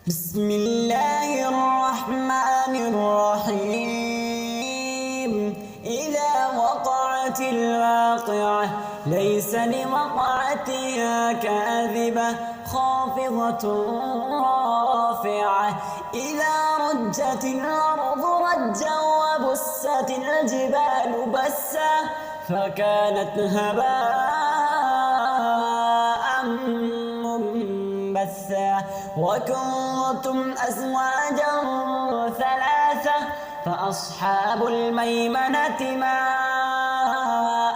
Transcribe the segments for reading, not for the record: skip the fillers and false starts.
بسم الله الرحمن الرحيم. إذا وقعت الواقعة ليس لوقعتها كاذبة خافضة رافعة. إذا رجت الأرض رجا وبست الجبال بسا فكانت هباء منبثا وكنتم أزواجا ثلاثة فأصحاب الميمنة ما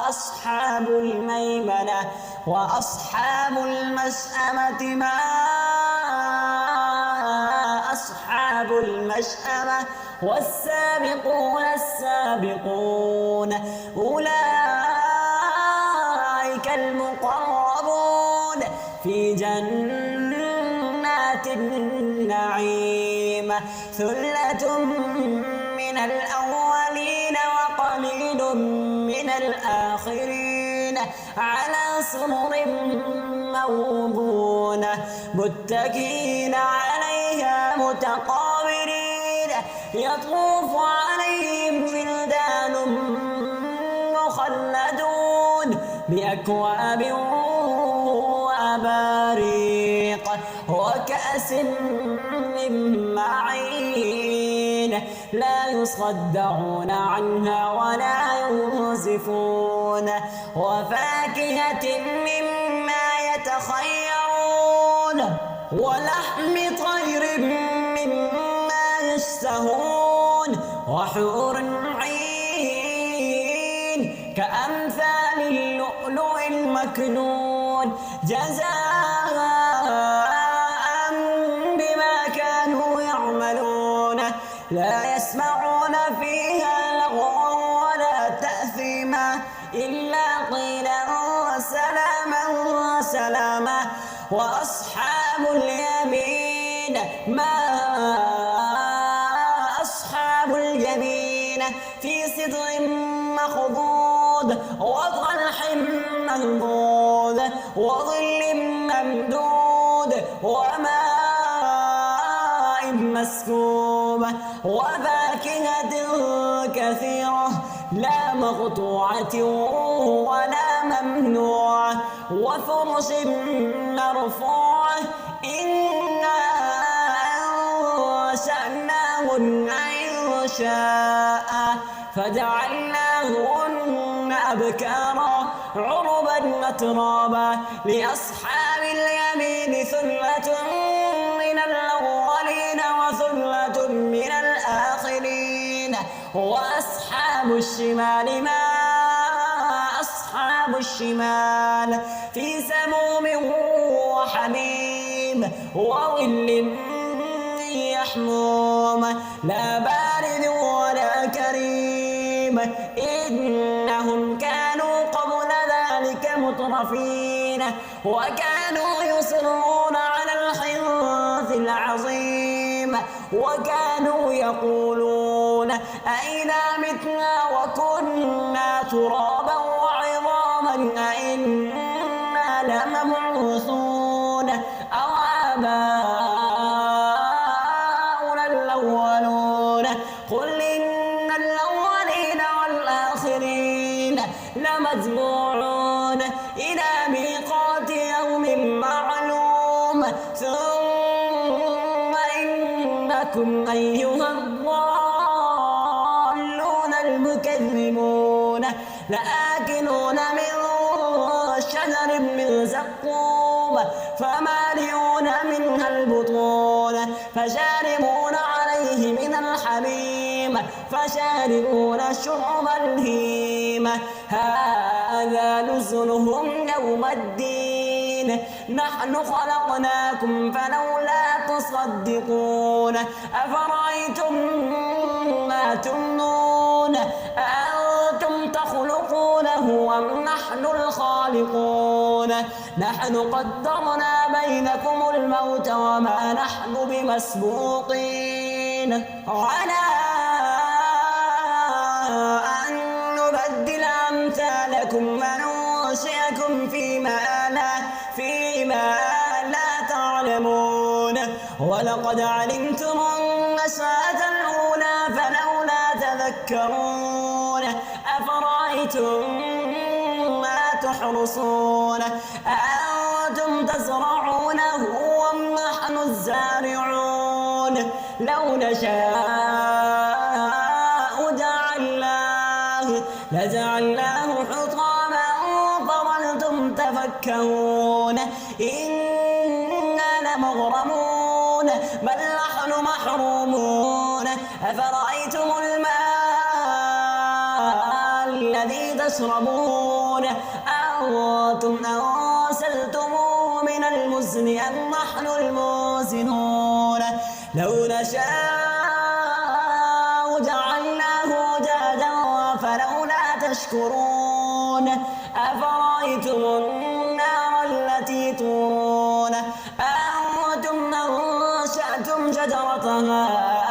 أصحاب الميمنة وأصحاب المشأمة ما أصحاب المشأمة والسابقون السابقون أولئك المقربون في جنات النعيم. ثلة من الأولين وقليل من الآخرين على سرر موضونة متكئين عليها متقابلين يطوف عليهم ولدان مخلدون بأكواب وأباريق وكأس من معين لا يصدعون عنها ولا ينزفون وفاكهة مما يتخيرون ولحم طير مما يشتهون وحور عين كأمثال اللؤلؤ المكنون جزاء بما كانوا يعملون. لا يسمعون فيها لغوا ولا تأثيما إلا قيلا سلاما سلاما. وأصحاب اليمين ما أصحاب اليمين في سدر مخضود وطلح منضود وظل ممدود وماء مسكوب وفاكهة كثيرة لا مقطوعة ولا ممنوعة وفرش مرفوعة إنا أنشأناهن إنشاء فجعلناهن أبكارا عربا أترابا. لأصحاب اليمين ثلة من الأولين وثلة من الآخرين. وأصحاب الشمال ما أصحاب الشمال في سموم وحميم وظل يحموم لا بارد ولا كريم. إنهم كانوا قبل ذلك مترفين وكانوا يصرون على الحنث العظيم وكانوا يقولون أئذا متنا وكنا ترابا وعظاما أئنا لمبعوثون أو آباؤنا الأولون. قل إن الأولين والآخرين لمجموعون إلى ميقات يوم معلوم ثم إنكم أيها الضالون المكذبون لآكلون من شجر من زقوم فمالئون منها البطون فشاربون عليه من الحميم فشاربون شرب الهيم. هذا نزلهم يوم الدين نحن خلقناكم فلولا تصدقون. أفرأيتم ما تمنون أأنتم تخلقونه أم نحن الخالقون. نحن قدرنا بينكم الموت وما نحن بمسبوقين على أن نبدل أمثالكم وننشئكم فيما لا تعلمون. ولقد علمتم النشأة الأولى فلولا تذكرون أفرأيتم ما تحرثون أأنتم تزرعونه أم نحن الزارعون لو نشاء لجعلناه حطاما فظلتم تفكهون إنا لمغرمون بل نحن محرومون أفرأيتم الماء الذي تشربون أنتم أنزلتموه من المزن أم نحن الموزنون لو نشاء جعلناه أجاجا فلولا تشكرون أفرأيتم النار التي تورون أأنتم أنشأتم شجرتها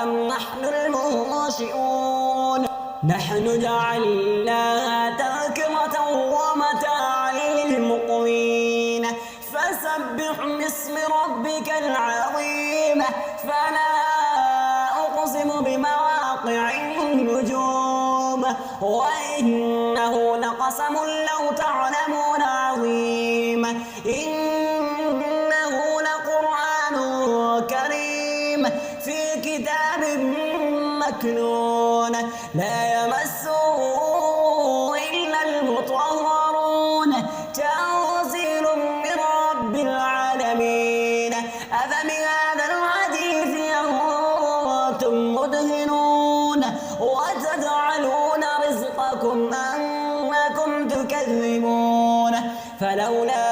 أم نحن المنشئون نحن جعلناها تذكرة ومتاعا للمقوين فسبح باسم ربك العظيم فلا أقسم بمواقع النجوم وإنه لقسم لو تعلمون عظيم إنه لقرآن كريم في كتاب مكنون لا يمسه إلا المطهرون تنزيل من رب العالمين أفبهذا الحديث أنتم مدهنون وتجعلون رزقكم أنكم تكذبون فلولا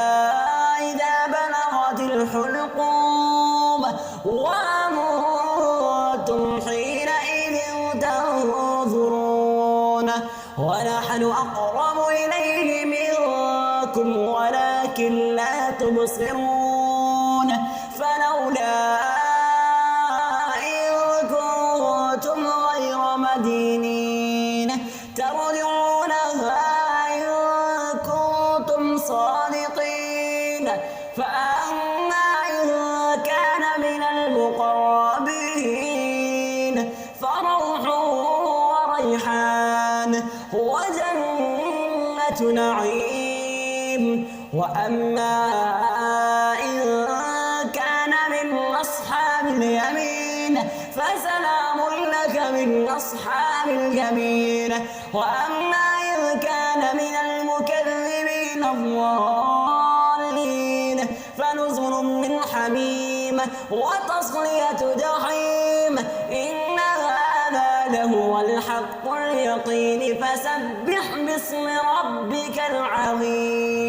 إذا بلغت الحلقوم وأنتم حينئذ تنظرون ونحن أقرب إليه منكم ولكن لا تبصرون فلولا إن كنتم غير مدينين ترجعونها إن كنتم صادقين فأما إن كان من المقربين فروح وريحان وجنة نعيم وأما إن كان من أصحاب اليمين فسلام لك من أصحاب اليمين وأما إن كان من المكذبين الضالين فنزل من حميم وتصلية جحيم إن هذا لهو الحق اليقين فسبح باسم ربك العظيم.